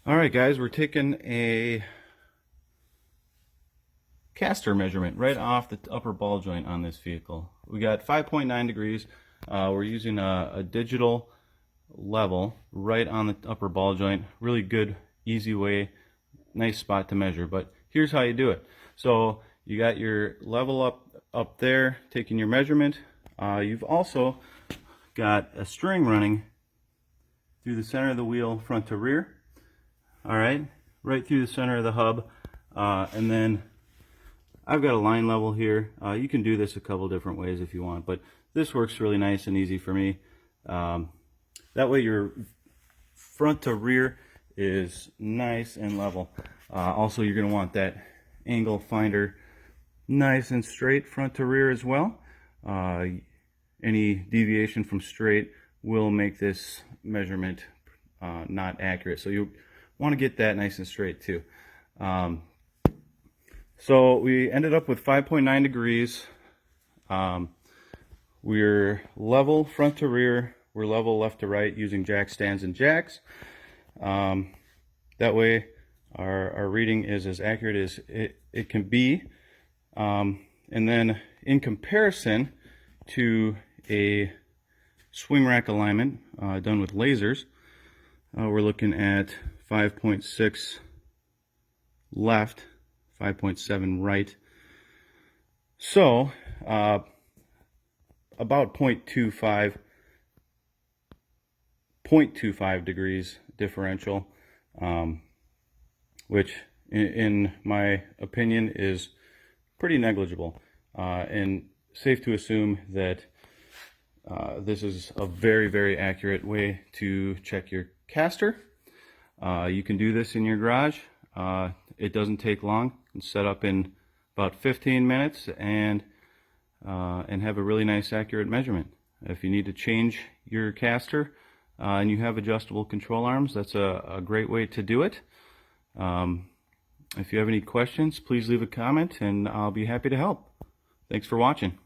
All right, guys, we're taking a caster measurement right off the upper ball joint on this vehicle. We got 5.9 degrees. We're using a digital level right on the upper ball joint. Really good, easy way, nice spot to measure. But here's how you do it. So you got your level up there, taking your measurement. You've also got a string running through the center of the wheel, front to rear. All right, right through the center of the hub, and then I've got a line level here. You can do this a couple different ways if you want, but this works really nice and easy for me. That way your front to rear is nice and level. Also, you're going to want that angle finder nice and straight front to rear as well. Any deviation from straight will make this measurement not accurate. So you want to get that nice and straight too. So we ended up with 5.9 degrees. We're level front to rear. We're level left to right using jack stands and jacks. That way our reading is as accurate as it can be. And then in comparison to a swing rack alignment done with lasers, we're looking at 5.6 left, 5.7 right. So about 0.25 degrees differential, which in my opinion is pretty negligible, and safe to assume that this is a very, very accurate way to check your caster. You can do this in your garage. It doesn't take long. It's set up in about 15 minutes and have a really nice accurate measurement. If you need to change your caster and you have adjustable control arms, that's a great way to do it. If you have any questions, please leave a comment and I'll be happy to help. Thanks for watching.